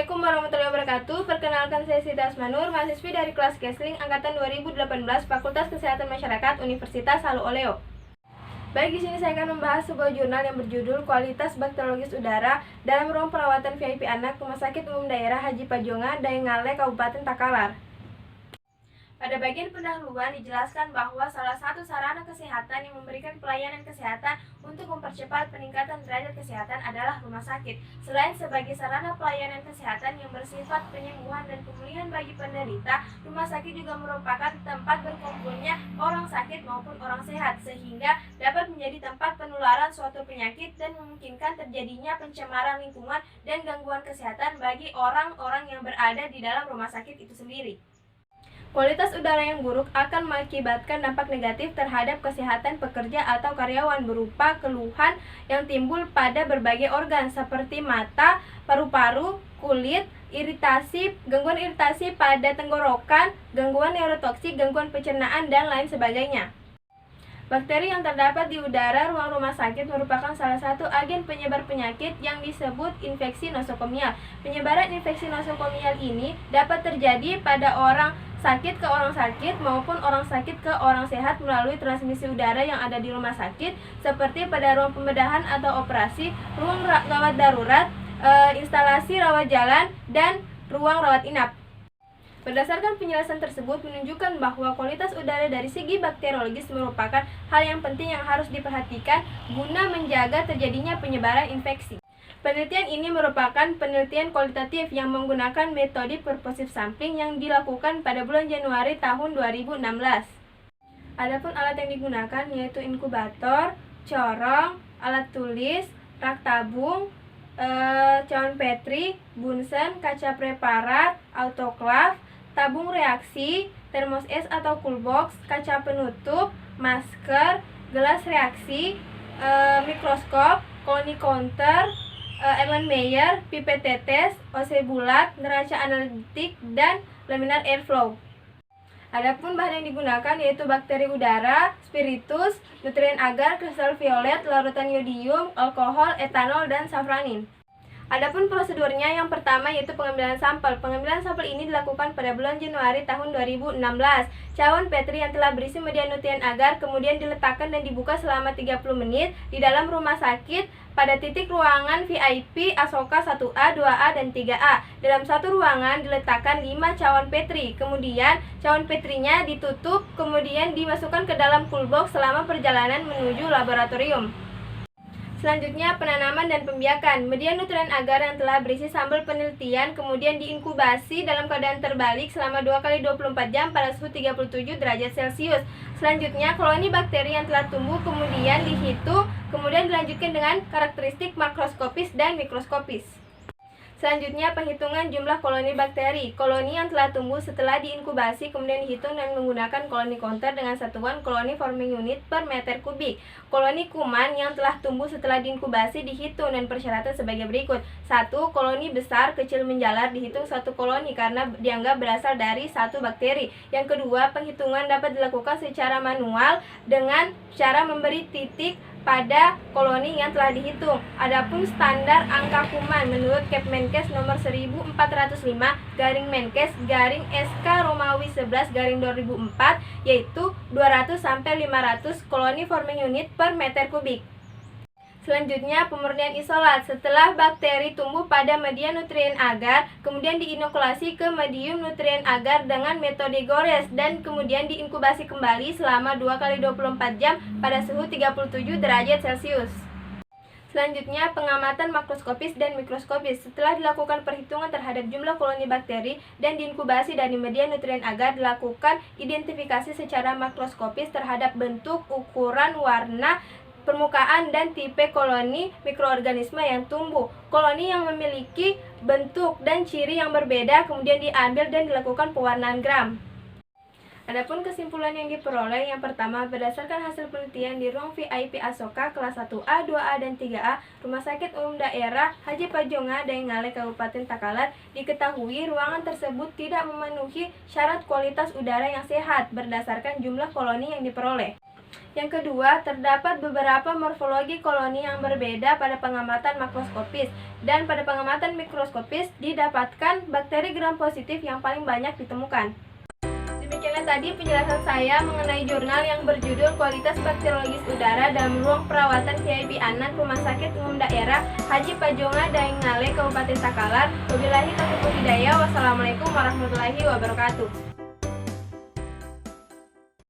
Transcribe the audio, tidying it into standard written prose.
Assalamualaikum warahmatullahi wabarakatuh. Perkenalkan saya Siti Asmanur, mahasiswi dari kelas Kesling angkatan 2018 Fakultas Kesehatan Masyarakat Universitas Halu Oleo. Baik, di sini saya akan membahas sebuah jurnal yang berjudul Kualitas Bakteriologis Udara dalam Ruang Perawatan VIP Anak Rumah Sakit Umum Daerah Haji Pajonga, Daengale, Kabupaten Takalar. Pada bagian pendahuluan dijelaskan bahwa salah satu sarana kesehatan yang memberikan pelayanan kesehatan untuk mempercepat peningkatan derajat kesehatan adalah rumah sakit. Selain sebagai sarana pelayanan kesehatan yang bersifat penyembuhan dan pemulihan bagi penderita, rumah sakit juga merupakan tempat berkumpulnya orang sakit maupun orang sehat, sehingga dapat menjadi tempat penularan suatu penyakit dan memungkinkan terjadinya pencemaran lingkungan dan gangguan kesehatan bagi orang-orang yang berada di dalam rumah sakit itu sendiri. Kualitas udara yang buruk akan mengakibatkan dampak negatif terhadap kesehatan pekerja atau karyawan berupa keluhan yang timbul pada berbagai organ seperti mata, paru-paru, kulit, gangguan iritasi pada tenggorokan, gangguan neurotoksik, gangguan pencernaan, dan lain sebagainya. Bakteri yang terdapat di udara ruang rumah sakit merupakan salah satu agen penyebar penyakit yang disebut infeksi nosokomial. Penyebaran infeksi nosokomial ini dapat terjadi pada orang sakit ke orang sakit maupun orang sakit ke orang sehat melalui transmisi udara yang ada di rumah sakit, seperti pada ruang pembedahan atau operasi, ruang rawat darurat, instalasi rawat jalan, dan ruang rawat inap. Berdasarkan penjelasan tersebut menunjukkan bahwa kualitas udara dari segi bakteriologis merupakan hal yang penting yang harus diperhatikan guna menjaga terjadinya penyebaran infeksi. Penelitian ini merupakan penelitian kualitatif yang menggunakan metode purposive sampling yang dilakukan pada bulan Januari tahun 2016. Adapun alat yang digunakan yaitu inkubator, corong, alat tulis, rak tabung, cawan Petri, bunsen, kaca preparat, autoklav, tabung reaksi, termos es atau coolbox, kaca penutup, masker, gelas reaksi, mikroskop, koloni counter, Erlenmeyer, pipet tetes, OC bulat, neraca analitik, dan laminar airflow. Adapun bahan yang digunakan yaitu bakteri udara, spiritus, nutrien agar, kristal violet, larutan yodium, alkohol, etanol, dan safranin. Adapun prosedurnya, yang pertama yaitu pengambilan sampel. Pengambilan sampel ini dilakukan pada bulan Januari tahun 2016. Cawan Petri yang telah berisi media nutrien agar kemudian diletakkan dan dibuka selama 30 menit di dalam rumah sakit pada titik ruangan VIP Asoka 1A, 2A, dan 3A. Dalam satu ruangan diletakkan 5 cawan Petri. Kemudian cawan Petrinya ditutup, kemudian dimasukkan ke dalam coolbox selama perjalanan menuju laboratorium. Selanjutnya, penanaman dan pembiakan. Media nutrien agar yang telah berisi sampel penelitian kemudian diinkubasi dalam keadaan terbalik selama 2 kali 24 jam pada suhu 37 derajat Celcius. Selanjutnya, koloni bakteri yang telah tumbuh kemudian dihitung, kemudian dilanjutkan dengan karakteristik makroskopis dan mikroskopis. Selanjutnya, penghitungan jumlah koloni bakteri. Koloni yang telah tumbuh setelah diinkubasi kemudian dihitung dan menggunakan koloni counter dengan satuan koloni forming unit per meter kubik. Koloni kuman yang telah tumbuh setelah diinkubasi dihitung dan persyaratan sebagai berikut. 1. Koloni besar kecil menjalar dihitung 1 koloni karena dianggap berasal dari 1 bakteri. Yang kedua, penghitungan dapat dilakukan secara manual dengan cara memberi titik pada koloni yang telah dihitung. Adapun standar angka kuman menurut Kepmenkes nomor 1405/Menkes/SK Romawi 11/2004 yaitu 200 sampai 500 koloni forming unit per meter kubik. Selanjutnya, pemurnian isolat. Setelah bakteri tumbuh pada media nutrien agar, kemudian diinokulasi ke medium nutrien agar dengan metode gores dan kemudian diinkubasi kembali selama 2 kali 24 jam pada suhu 37 derajat Celcius. Selanjutnya, pengamatan makroskopis dan mikroskopis. Setelah dilakukan perhitungan terhadap jumlah koloni bakteri dan diinkubasi dari media nutrien agar, dilakukan identifikasi secara makroskopis terhadap bentuk, ukuran, warna, permukaan, dan tipe koloni mikroorganisme yang tumbuh. Koloni yang memiliki bentuk dan ciri yang berbeda kemudian diambil dan dilakukan pewarnaan gram. Adapun kesimpulan yang diperoleh, yang pertama, berdasarkan hasil penelitian di ruang VIP Asoka kelas 1A, 2A, dan 3A, Rumah Sakit Umum Daerah Haji Pajonga, Daengale, Kabupaten Takalar, diketahui ruangan tersebut tidak memenuhi syarat kualitas udara yang sehat berdasarkan jumlah koloni yang diperoleh. Yang kedua, terdapat beberapa morfologi koloni yang berbeda pada pengamatan makroskopis, dan pada pengamatan mikroskopis didapatkan bakteri gram positif yang paling banyak ditemukan. Demikianlah tadi penjelasan saya mengenai jurnal yang berjudul Kualitas Bakteriologis Udara dalam Ruang Perawatan VIP Anak Rumah Sakit Umum Daerah Haji Pajonga Daeng Ngale Kabupaten Takalar. Wabillahi taufiq wal hidayah. Wassalamualaikum warahmatullahi wabarakatuh.